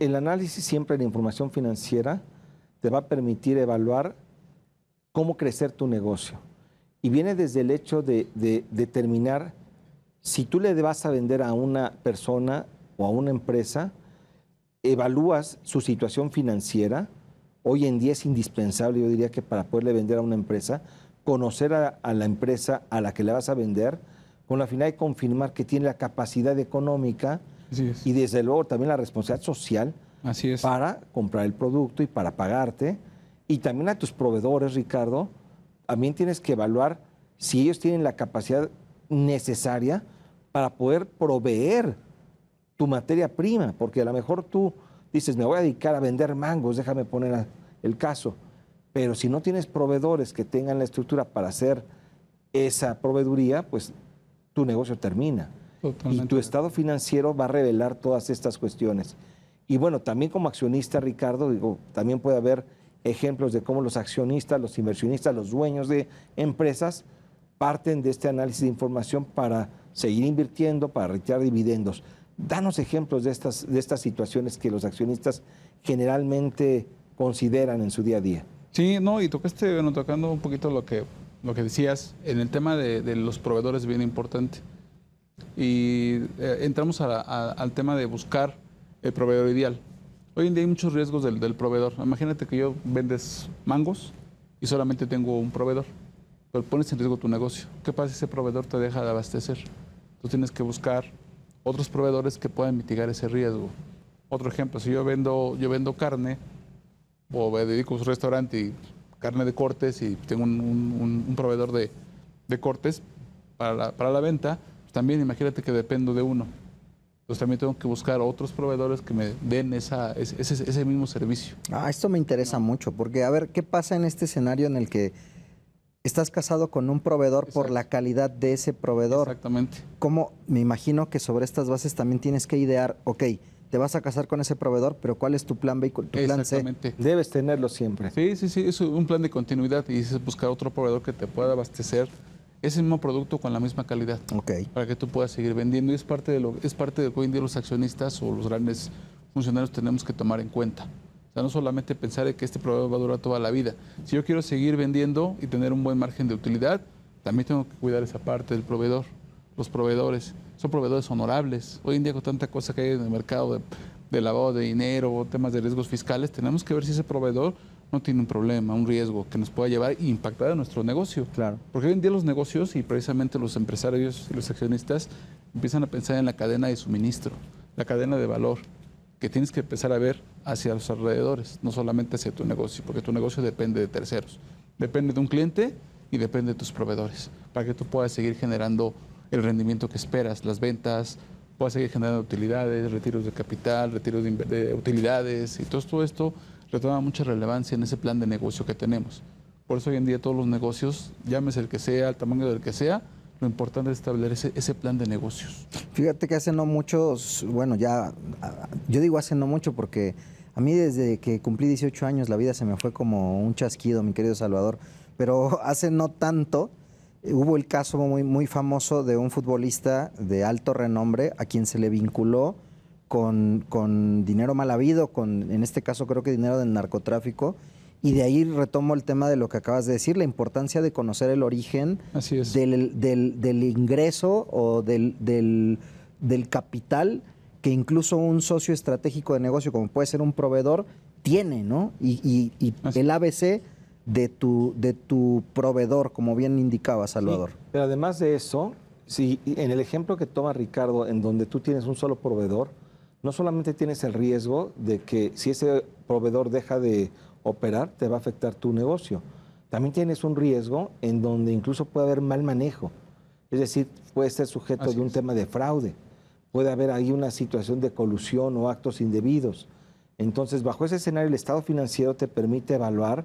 el análisis siempre de la información financiera te va a permitir evaluar cómo crecer tu negocio. Y viene desde el hecho de determinar si tú le vas a vender a una persona o a una empresa, evalúas su situación financiera. Hoy en día es indispensable, yo diría que para poderle vender a una empresa, conocer a la empresa a la que le vas a vender, con la finalidad de confirmar que tiene la capacidad económica y desde luego también la responsabilidad social para comprar el producto y para pagarte. Y también a tus proveedores, Ricardo, también tienes que evaluar si ellos tienen la capacidad necesaria para poder proveer tu materia prima, porque a lo mejor tú dices, me voy a dedicar a vender mangos, déjame poner el caso, pero si no tienes proveedores que tengan la estructura para hacer esa proveeduría, pues tu negocio termina. Totalmente. Y tu estado financiero va a revelar todas estas cuestiones. Y bueno, también como accionista, Ricardo, digo, también puede haber ejemplos de cómo los accionistas, los inversionistas, los dueños de empresas parten de este análisis de información para seguir invirtiendo, para retirar dividendos. Danos ejemplos de estas situaciones que los accionistas generalmente consideran en su día a día. Sí, no, y tocando un poquito lo que decías, en el tema de los proveedores bien importante. Y entramos al tema de buscar el proveedor ideal. Hoy en día hay muchos riesgos del proveedor. Imagínate que yo vendes mangos y solamente tengo un proveedor, pero pones en riesgo tu negocio. ¿Qué pasa si ese proveedor te deja de abastecer? Tú tienes que buscar otros proveedores que puedan mitigar ese riesgo. Otro ejemplo, si yo vendo carne o me dedico a un restaurante y carne de cortes y tengo un proveedor de cortes para la venta, pues también imagínate que dependo de uno. Entonces también tengo que buscar otros proveedores que me den ese mismo servicio. Esto me interesa mucho, porque a ver, ¿qué pasa en este escenario en el que estás casado con un proveedor por la calidad de ese proveedor? Exactamente. ¿Cómo? Me imagino que sobre estas bases también tienes que idear, ok, te vas a casar con ese proveedor, pero ¿cuál es tu plan B y tu plan C? Debes tenerlo siempre. Sí, es un plan de continuidad y es buscar otro proveedor que te pueda abastecer ese mismo producto con la misma calidad, para que tú puedas seguir vendiendo. Y es parte de lo que hoy en día los accionistas o los grandes funcionarios tenemos que tomar en cuenta. O sea, no solamente pensar en que este proveedor va a durar toda la vida. Si yo quiero seguir vendiendo y tener un buen margen de utilidad, también tengo que cuidar esa parte del proveedor. Los proveedores son proveedores honorables. Hoy en día con tanta cosa que hay en el mercado de lavado de dinero, temas de riesgos fiscales, tenemos que ver si ese proveedor no tiene un problema, un riesgo que nos pueda llevar e impactar a nuestro negocio. Claro. Porque hoy en día los negocios y precisamente los empresarios y los accionistas empiezan a pensar en la cadena de suministro, la cadena de valor, que tienes que empezar a ver hacia los alrededores, no solamente hacia tu negocio, porque tu negocio depende de terceros. Depende de un cliente y depende de tus proveedores, para que tú puedas seguir generando el rendimiento que esperas, las ventas, puedas seguir generando utilidades, retiros de capital, retiros de utilidades, y todo esto retoma mucha relevancia en ese plan de negocio que tenemos. Por eso hoy en día todos los negocios, llámese el que sea, el tamaño del que sea, lo importante es establecer ese plan de negocios. Fíjate que hace no mucho, bueno, yo digo hace no mucho porque a mí desde que cumplí 18 años la vida se me fue como un chasquido, mi querido Salvador, pero hace no tanto hubo el caso muy, muy famoso de un futbolista de alto renombre a quien se le vinculó con dinero mal habido, en este caso creo que dinero del narcotráfico, y de ahí retomo el tema de lo que acabas de decir, la importancia de conocer el origen del ingreso o del capital que incluso un socio estratégico de negocio, como puede ser un proveedor, tiene, ¿no? Y el ABC de tu proveedor, como bien indicaba Salvador. Sí, pero además de eso, si en el ejemplo que toma Ricardo, en donde tú tienes un solo proveedor, no solamente tienes el riesgo de que si ese proveedor deja de operar, te va a afectar tu negocio. También tienes un riesgo en donde incluso puede haber mal manejo. Es decir, puede ser sujeto de un tema de fraude. Puede haber ahí una situación de colusión o actos indebidos. Entonces, bajo ese escenario, el estado financiero te permite evaluar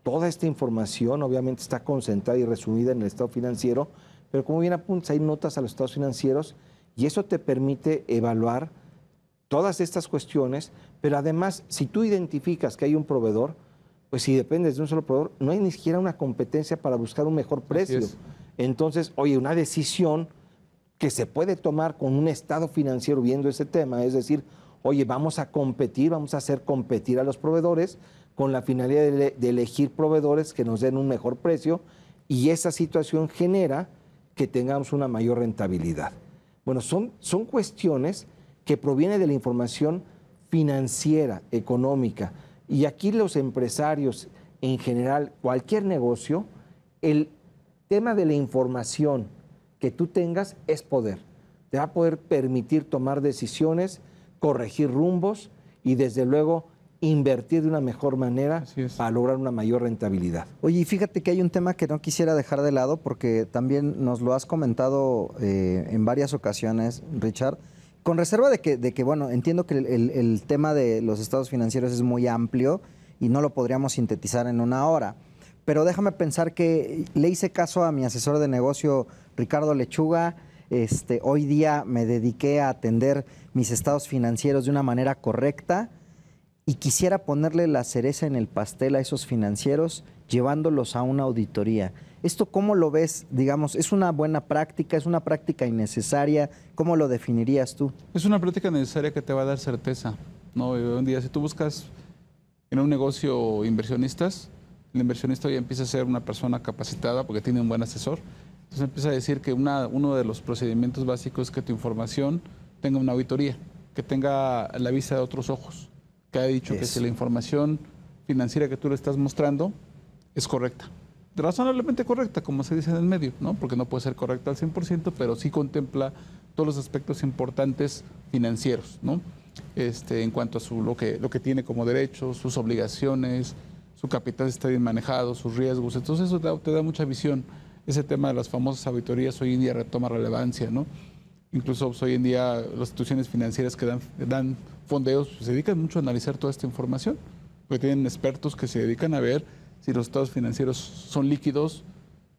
toda esta información. Obviamente está concentrada y resumida en el estado financiero, pero como bien apuntas, hay notas a los estados financieros y eso te permite evaluar todas estas cuestiones, pero además, si tú identificas que hay un proveedor, pues si dependes de un solo proveedor, no hay ni siquiera una competencia para buscar un mejor precio. Entonces, oye, una decisión que se puede tomar con un estado financiero viendo ese tema, es decir, Oye, vamos a competir, vamos a hacer competir a los proveedores con la finalidad de elegir proveedores que nos den un mejor precio y esa situación genera que tengamos una mayor rentabilidad. Bueno, son cuestiones que provienen de la información financiera, económica. Y aquí los empresarios, en general, cualquier negocio, el tema de la información que tú tengas es poder. Te va a poder permitir tomar decisiones, corregir rumbos y desde luego invertir de una mejor manera para lograr una mayor rentabilidad. Oye, y fíjate que hay un tema que no quisiera dejar de lado porque también nos lo has comentado en varias ocasiones, Richard, con reserva de que bueno, entiendo que el tema de los estados financieros es muy amplio y no lo podríamos sintetizar en una hora, pero déjame pensar que le hice caso a mi asesor de negocio, Ricardo Lechuga. Hoy día me dediqué a atender mis estados financieros de una manera correcta y quisiera ponerle la cereza en el pastel a esos financieros llevándolos a una auditoría. ¿Esto cómo lo ves? Digamos, ¿es una buena práctica? ¿Es una práctica innecesaria? ¿Cómo lo definirías tú? Es una práctica necesaria que te va a dar certeza, ¿no? Hoy en día, si tú buscas en un negocio inversionistas, el inversionista hoy empieza a ser una persona capacitada porque tiene un buen asesor. Entonces empieza a decir que uno de los procedimientos básicos es que tu información tenga una auditoría, que tenga la vista de otros ojos, que haya dicho que si la información financiera que tú le estás mostrando es correcta. Razonablemente correcta, como se dice en el medio, ¿no? Porque no puede ser correcta al 100%, pero sí contempla todos los aspectos importantes financieros, ¿no? En cuanto a lo que tiene como derechos, sus obligaciones, su capital está bien manejado, sus riesgos. Entonces eso te da mucha visión. Ese tema de las famosas auditorías hoy en día retoma relevancia, ¿no? Incluso pues, hoy en día las instituciones financieras que dan fondeos pues, se dedican mucho a analizar toda esta información, porque tienen expertos que se dedican a ver si los estados financieros son líquidos,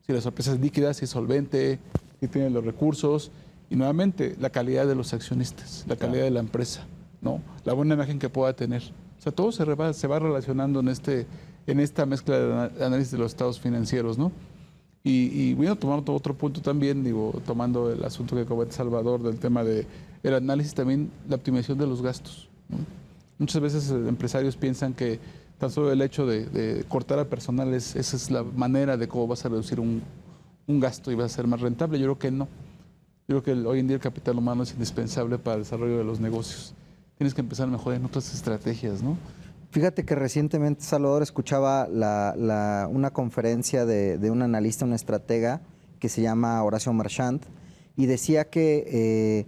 si la empresa es líquida, si es solvente, si tienen los recursos, y nuevamente la calidad de los accionistas, la calidad de la empresa, ¿no? La buena imagen que pueda tener. O sea, todo se va relacionando en esta mezcla de análisis de los estados financieros, ¿no? Y bueno, tomando otro punto también, tomando el asunto que comenta Salvador del tema del análisis también, la optimización de los gastos, ¿no? Muchas veces empresarios piensan que tan solo el hecho de cortar a personal, esa es la manera de cómo vas a reducir un gasto y vas a ser más rentable. Yo creo que no. Yo creo que hoy en día el capital humano es indispensable para el desarrollo de los negocios. Tienes que empezar a mejorar en otras estrategias, ¿no? Fíjate que recientemente, Salvador, escuchaba una conferencia de un analista, un estratega, que se llama Horacio Marchand, y decía que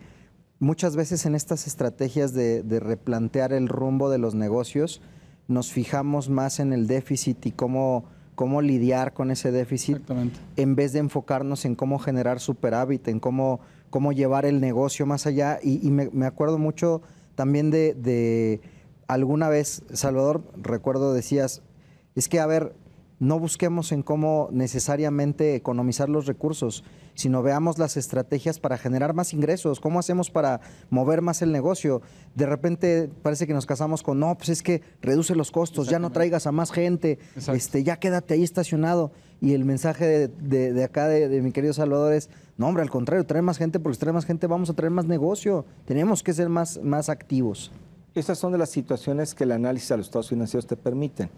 muchas veces en estas estrategias de replantear el rumbo de los negocios, nos fijamos más en el déficit y cómo lidiar con ese déficit, en vez de enfocarnos en cómo generar superávit, en cómo llevar el negocio más allá. Y me acuerdo mucho también de alguna vez, Salvador, recuerdo decías, es que a ver, no busquemos en cómo necesariamente economizar los recursos, sino veamos las estrategias para generar más ingresos, cómo hacemos para mover más el negocio. De repente parece que nos casamos con, no, pues es que reduce los costos, ya no traigas a más gente, ya quédate ahí estacionado. Y el mensaje de acá de mi querido Salvador es, no hombre, al contrario, trae más gente, porque si trae más gente vamos a traer más negocio, tenemos que ser más activos. Estas son de las situaciones que el análisis de los estados financieros te permiten.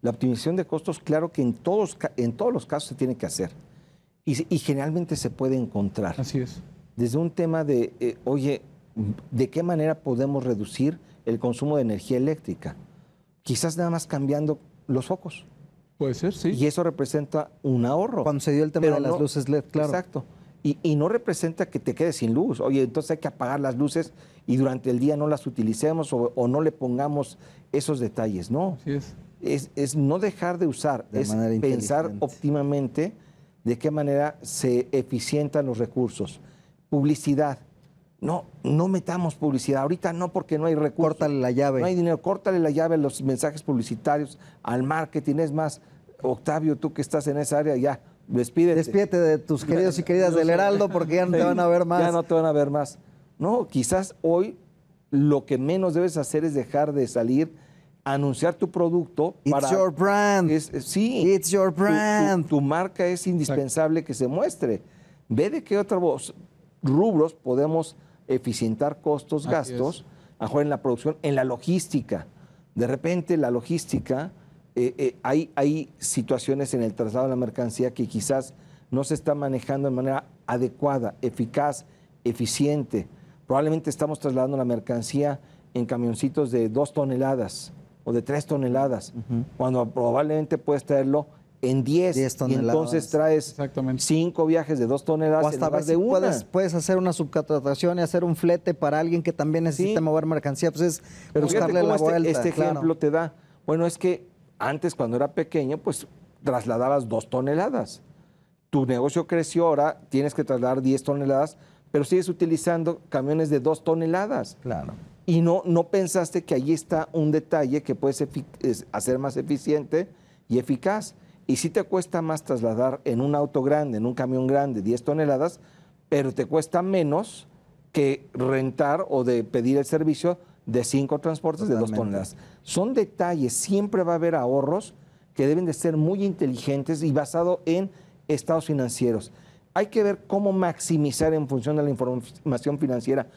La optimización de costos, claro que en todos los casos se tiene que hacer y generalmente se puede encontrar. Así es. Desde un tema de, oye, ¿de qué manera podemos reducir el consumo de energía eléctrica? Quizás nada más cambiando los focos. Puede ser, sí. Y eso representa un ahorro. Cuando se dio el tema de las luces LED, claro. Exacto. Y no representa que te quedes sin luz. Oye, entonces hay que apagar las luces y durante el día no las utilicemos o no le pongamos esos detalles. No. Así es. Es no dejar de usar, es pensar óptimamente de qué manera se eficientan los recursos. Publicidad. No metamos publicidad. Ahorita no, porque no hay recursos. Córtale la llave. No hay dinero. Córtale la llave a los mensajes publicitarios, al marketing. Es más, Octavio, tú que estás en esa área, ya, despídete. Despídete de tus queridos y queridas del Heraldo, porque ya no te van a ver más. Ya no te van a ver más. No, quizás hoy lo que menos debes hacer es dejar de salir a anunciar tu producto. It's your brand. Sí. It's your brand. Tu marca es indispensable que se muestre. Ve de qué otros rubros podemos eficientar costos, gastos, a lo mejor en la producción, en la logística. De repente la logística, hay situaciones en el traslado de la mercancía que quizás no se está manejando de manera adecuada, eficaz, eficiente. Probablemente estamos trasladando la mercancía en camioncitos de 2 toneladas o de 3 toneladas, cuando probablemente puedes traerlo en 10 y entonces traes 5 viajes de 2 toneladas en lugar de una. Puedes hacer una subcontratación y hacer un flete para alguien que también necesita mover mercancía, pues es pero buscarle la vuelta. Este ejemplo te da, bueno, es que antes cuando era pequeño, pues trasladabas 2 toneladas. Tu negocio creció, ahora tienes que trasladar 10 toneladas, pero sigues utilizando camiones de 2 toneladas. Claro. Y no pensaste que allí está un detalle que puedes hacer más eficiente y eficaz. Y sí te cuesta más trasladar en un auto grande, en un camión grande, 10 toneladas, pero te cuesta menos que rentar o de pedir el servicio de 5 transportes de 2 toneladas. Son detalles, siempre va a haber ahorros que deben de ser muy inteligentes y basado en estados financieros. Hay que ver cómo maximizar en función de la información financiera